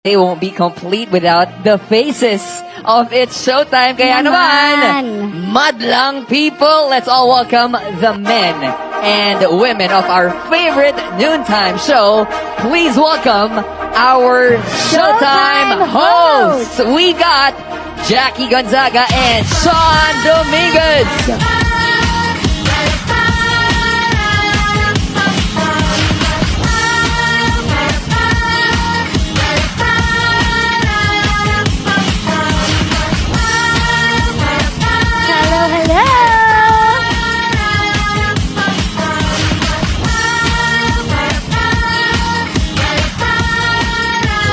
They won't be complete without the faces of It's Showtime. Kaya naman, madlang people, let's all welcome the men and women of our favorite noontime show. Please welcome our Showtime hosts. We got Jackie Gonzaga and Sean Dominguez.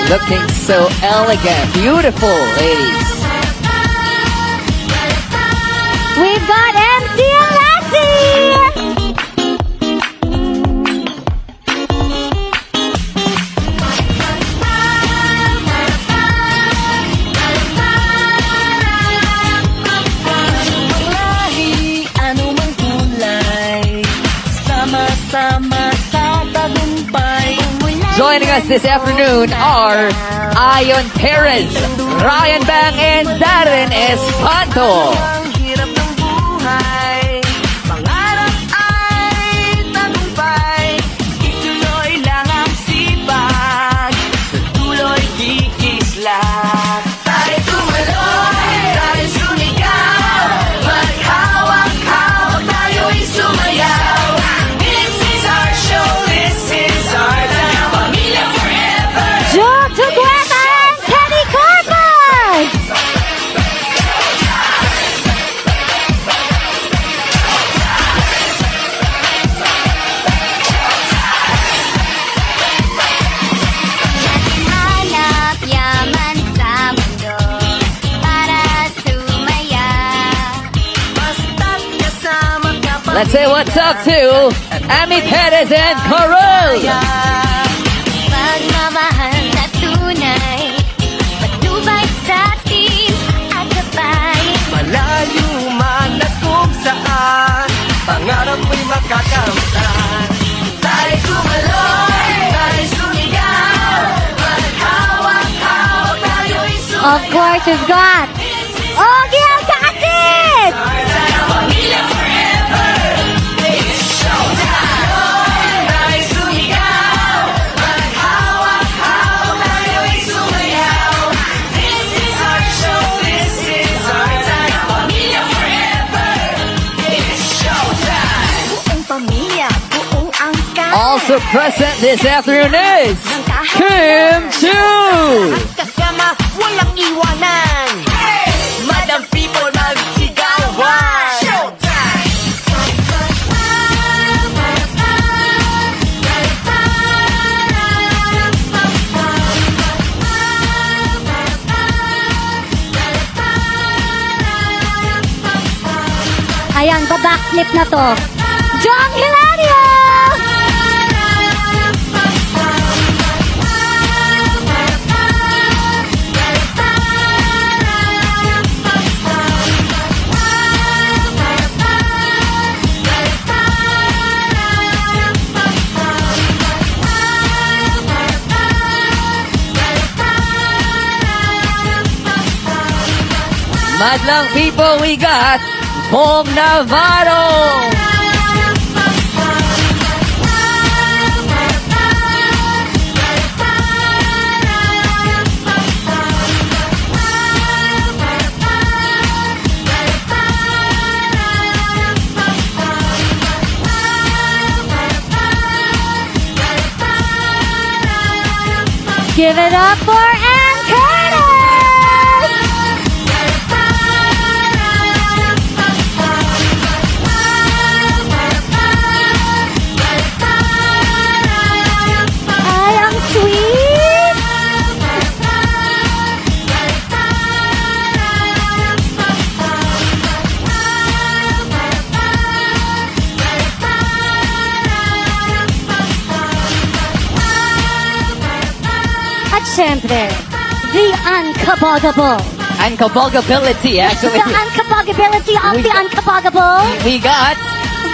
Looking so elegant, beautiful, ladies. We've got MC and Lassie! Lahi, anumang kulay, sama-sama sa tagumpay. Joining us this afternoon are Ayon Perez, Ryan Bang, and Darren Espanto. Ang hirap ng buhay, pangarap ay tagumpay. Ituloy lang ang sipag, sa tuloy kikislat. Tayo tumaloy, tayo sumigaw, maghawak-hawak tayo'y sumayaw. This is our show, this is our time, Pamilya Forever. Joe Tugueta and Kenny Corpus! Hanap yaman sa mundo para sumaya. Basta't kasama ka pa. Let's say what's up to Amy Perez and Carol. Pagmamahal na tunay, patnubay sa atin at gabay. Malayo man at kung saan, pangarap mo'y makakamtan. Tayo tumaloy, tayo sumigaw, maghawak-hawak tayo'y sumayaw. Of course, we've got Ogie Alcacid! Pamilya Forever, it's showtime. Tayo sumigaw, maghawak-hawak tayo'y sumayaw. This is our show, this is our time. Pamilya Forever, it's showtime. Buong pamilya, buong angkan. Also present this afternoon is Kim Chu. Kasama, walang iwanan. Madam people, magsigawan. Showtime! Ayan, backflip na to. John Hilario! Madlang people, we got Bong Navarro. Give it up for Ann Curtis! Ay, ang sweet! At syempre, the unkabogable. Unkabogability, actually. The unkabogability of the unkabogable. We got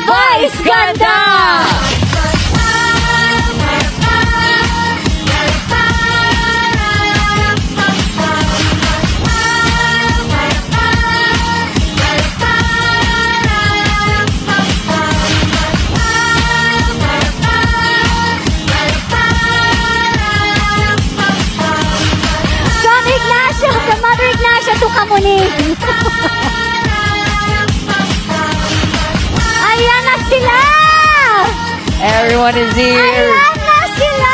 Vice Ganda! Tony. Ayan na sila! Everyone is here. Ayan na sila!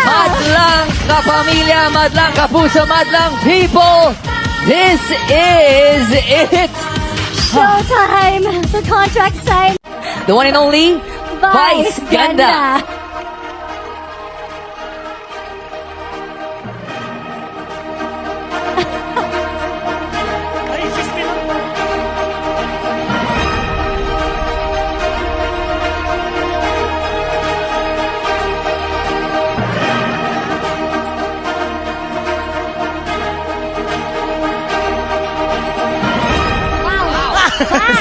Madlang kapamilya, madlang kapuso, madlang people. This is it. Showtime! The contract signed. The one and only Vice Ganda.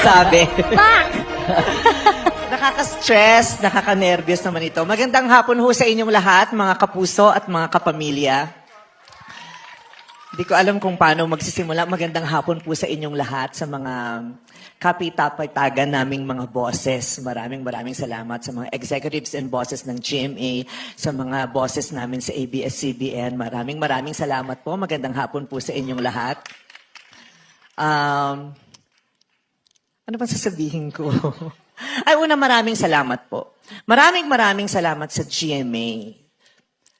Sabi. Back! Nakaka-stress, nakaka-nervyos naman ito. Magandang hapon ho sa inyong lahat, mga kapuso at mga kapamilya. Hindi ko alam kung paano magsisimula. Magandang hapon po sa inyong lahat, sa mga kapitapatagan naming mga bosses. Maraming salamat sa mga executives and bosses ng GMA, sa mga bosses namin sa ABS-CBN. Maraming salamat po. Magandang hapon po sa inyong lahat. Ano bang sasabihin ko? Ay, una, maraming salamat po. Maraming salamat sa GMA.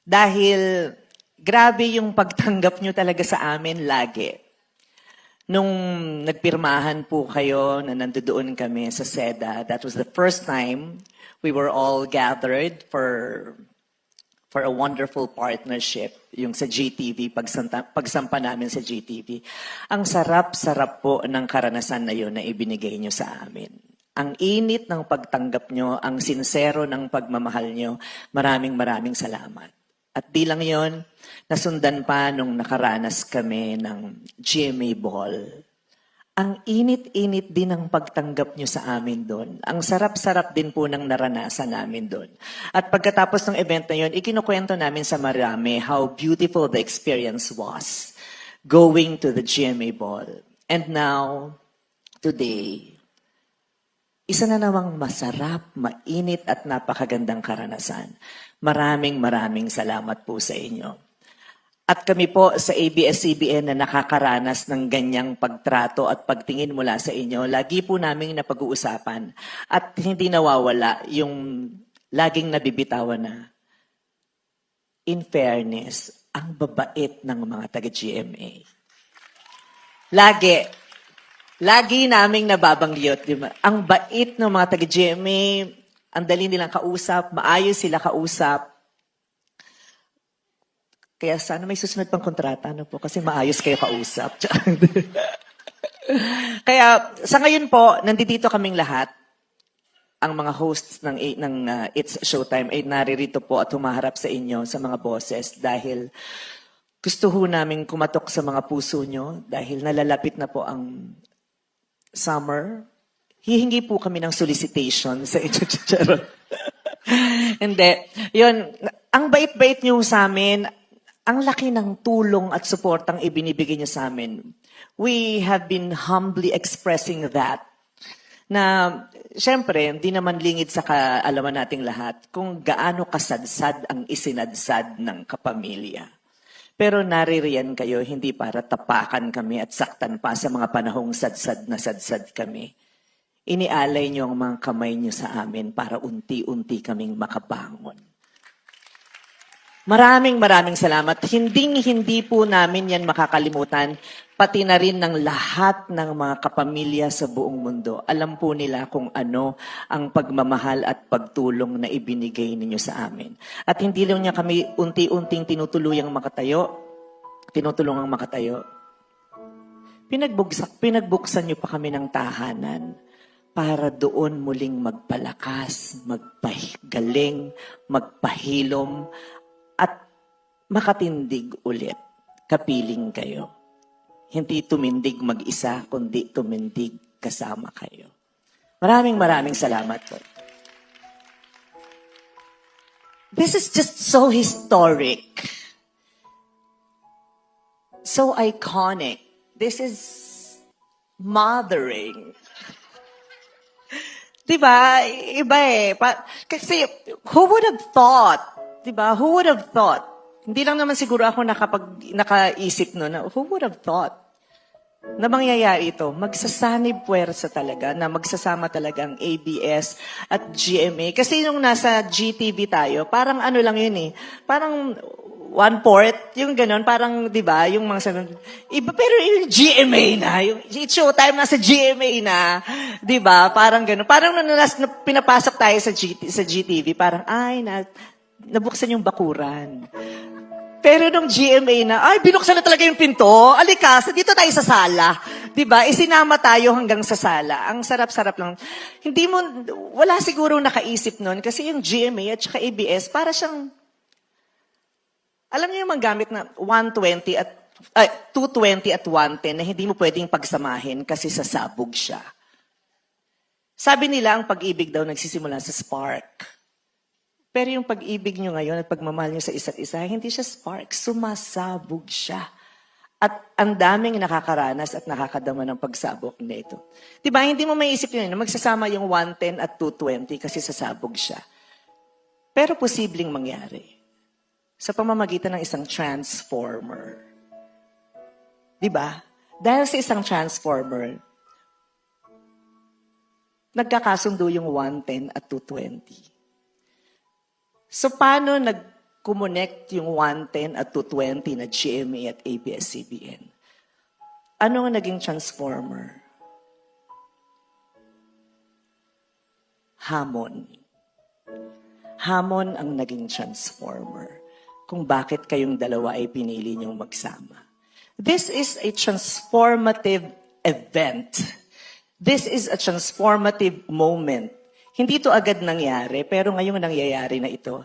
Dahil grabe yung pagtanggap nyo talaga sa amin lagi. Nung nagpirmahan po kayo na nandoon kami sa SEDA, that was the first time we were all gathered for a wonderful partnership, yung sa GTV, pagsampa namin sa GTV. Ang sarap-sarap po ng karanasan na yun na ibinigay nyo sa amin. Ang init ng pagtanggap nyo, ang sincero ng pagmamahal nyo, maraming salamat. At di lang yun, nasundan pa nung nakaranas kami ng GMA Ball. Ang init-init din ng pagtanggap nyo sa amin doon. Ang sarap-sarap din po ng naranasan namin doon. At pagkatapos ng event na yun, ikinukwento namin sa marami how beautiful the experience was going to the GMA Ball. And now, today, isa na namang masarap, mainit at napakagandang karanasan. Maraming salamat po sa inyo. At kami po sa ABS-CBN na nakakaranas ng ganyang pagtrato at pagtingin mula sa inyo, lagi po namin napag-uusapan at hindi nawawala yung laging nabibitawan na, in fairness, ang babait ng mga taga-GMA. Lagi naming nababanggit, di ba? Ang bait ng mga taga-GMA, ang dali nilang kausap, maayos sila kausap. Kaya sana may susunod pang kontrata, po? Kasi maayos kayo kausap. Kaya sa ngayon po, nandito kaming lahat, ang mga hosts ng It's Showtime ay naririto po at humaharap sa inyo, sa mga bosses, dahil gusto ho namin kumatok sa mga puso nyo, dahil nalalapit na po ang summer. Hihingi po kami ng solicitation sa inyo. Hindi. Yun, ang bait-bait nyo sa amin, ang laki ng tulong at suportang ibinibigay niyo sa amin. We have been humbly expressing that. Na, syempre, hindi naman lingid sa kaalaman nating lahat kung gaano kasadsad ang isinadsad ng kapamilya. Pero naririyan kayo hindi para tapakan kami at saktan pa sa mga panahong sadsad na sadsad kami. Inialay niyo ang mga kamay niyo sa amin para unti-unti kaming makabangon. Maraming salamat. Hindi po namin yan makakalimutan, pati na rin ng lahat ng mga kapamilya sa buong mundo. Alam po nila kung ano ang pagmamahal at pagtulong na ibinigay ninyo sa amin. At hindi lang niya kami unti-unting tinutulungang makatayo. Pinagbuksan niyo pa kami ng tahanan para doon muling magpalakas, magpagaling, magpahilom, at makatindig ulit. Kapiling kayo. Hindi tumindig mag-isa, kundi tumindig kasama kayo. Maraming salamat po. This is just so historic. So iconic. This is mothering. Diba? Iba eh. Kasi, who would have thought? Diba? Who would have thought? Hindi lang naman siguro ako nakaisip no na, who would have thought na mangyayari ito, magsasanib puwersa talaga na magsasama talaga ang ABS at GMA. Kasi yung nasa GTV tayo, parang ano lang yun eh. Parang one-fourth, yung ganon, parang, di ba, yung mga sanod. Iba, pero yung GMA na, yung showtime nasa GMA na, di ba, parang ganon. Parang na pinapasok tayo sa GTV, parang, nabuksan yung bakuran. Pero nung GMA na, binuksan na talaga yung pinto. Alika, dito tayo sa sala. 'Di ba? Isinama tayo hanggang sa sala. Ang sarap-sarap lang. Wala siguro nakaisip nun kasi yung GMA at saka ABS, para siyang, alam niyo yung manggamit na 220 at 110 na hindi mo pwedeng pagsamahin kasi sasabog siya. Sabi nila, ang pag-ibig daw nagsisimula sa spark. Pero yung pag-ibig nyo ngayon at pagmamahal nyo sa isa't isa, hindi siya spark, sumasabog siya. At ang daming nakakaranas at nakakadama ng pagsabog nito. Diba, hindi mo maiisip yun, magsasama yung 110 at 220 kasi sasabog siya. Pero posibleng mangyari sa pamamagitan ng isang transformer. Diba? Dahil sa isang transformer, nagkakasundo yung 110 at 220. So, paano nag-connect yung 110 at 220 na GMA at ABS-CBN? Ano ang naging transformer? Hamon. Hamon ang naging transformer kung bakit kayong dalawa ay pinili niyong magsama. This is a transformative event. This is a transformative moment. Hindi to agad nangyari, pero ngayong nangyayari na ito.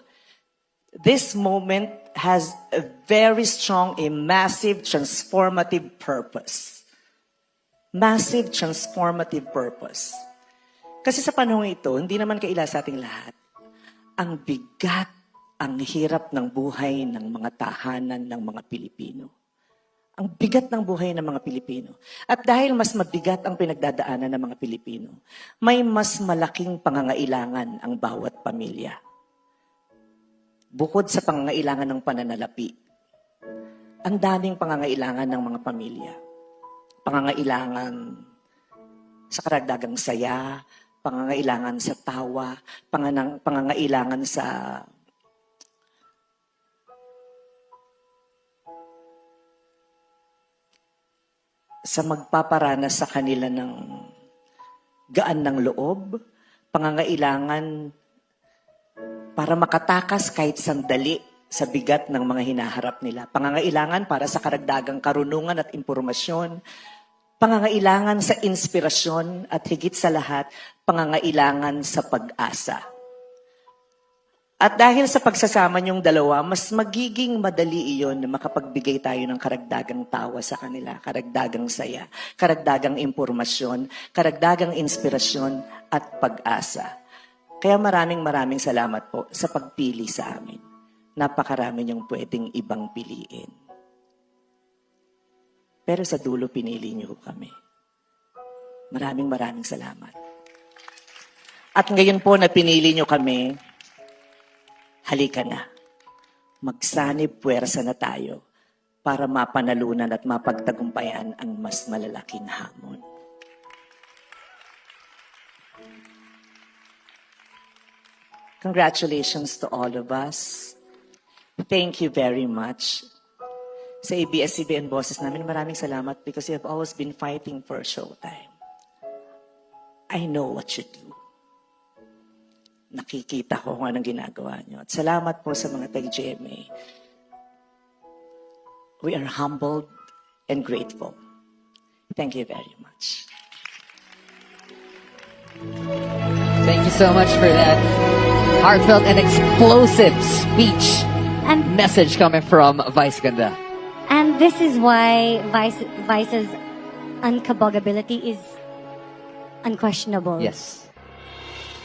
This moment has a very strong, a massive transformative purpose. Massive transformative purpose. Kasi sa panahon ito, hindi naman kaila sa ating lahat. Ang bigat, ang hirap ng buhay ng mga tahanan ng mga Pilipino. Ang bigat ng buhay ng mga Pilipino. At dahil mas mabigat ang pinagdadaanan ng mga Pilipino, may mas malaking pangangailangan ang bawat pamilya. Bukod sa pangangailangan ng pananalapi, ang daming pangangailangan ng mga pamilya. Pangangailangan sa karagdagang saya, pangangailangan sa tawa, pangangailangan sa magpaparanas sa kanila ng gaan ng loob, pangangailangan para makatakas kahit sandali sa bigat ng mga hinaharap nila, pangangailangan para sa karagdagang karunungan at impormasyon, pangangailangan sa inspirasyon at higit sa lahat, pangangailangan sa pag-asa. At dahil sa pagsasama niyong dalawa, mas magiging madali iyon na makapagbigay tayo ng karagdagang tawa sa kanila, karagdagang saya, karagdagang impormasyon, karagdagang inspirasyon at pag-asa. Kaya maraming salamat po sa pagpili sa amin. Napakarami niyong pwedeng ibang piliin. Pero sa dulo, pinili niyo kami. Maraming salamat. At ngayon po na pinili niyo kami, halika na. Magsanib puwersa na tayo para mapanalunan at mapagtagumpayan ang mas malalaking hamon. Congratulations to all of us. Thank you very much. Sa ABS-CBN bosses namin, maraming salamat because you have always been fighting for showtime. I know what you do. Nakikita ko kung anong ginagawa niyo. At salamat po sa mga tag-GMA. We are humbled and grateful. Thank you very much. Thank you so much for that heartfelt and explosive speech And message coming from Vice Ganda. and this is why Vice's unkabogability is unquestionable. Yes.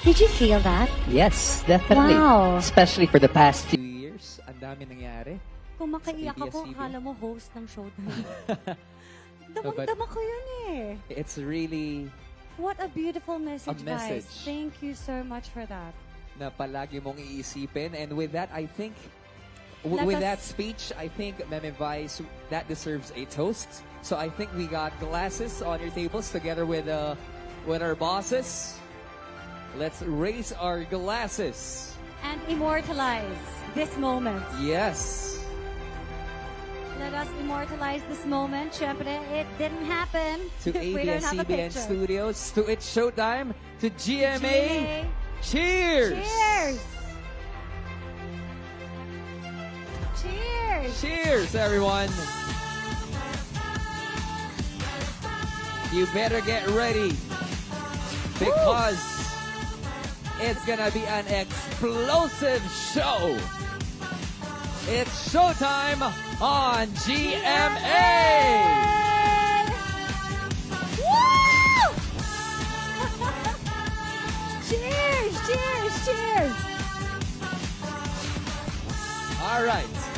Did you feel that? Yes, definitely. Wow. Especially for the past few years. Ang dami nangyari. Kung makaiyak Sa ako, ABS-CBN. akala mo host ng Showtime. But- Damang-dama ko yun eh. It's really What a beautiful message, message. guys. Thank you so much for that. na palagi mong iisipin. And with that, I think with that speech, I think Meme Vice, that deserves a toast. So I think we got glasses on your tables together with our bosses. Let's raise our glasses. And immortalize this moment. Yes. Let us immortalize this moment. Syempre, it didn't happen To if we don't have a ABS-CBN picture. Studios, to It's Showtime, to GMA. GMA. Cheers! Cheers! Cheers! Cheers, everyone! You better get ready because it's gonna be an explosive show. It's showtime on GMA! Woo! Cheers! Cheers! Cheers! All right.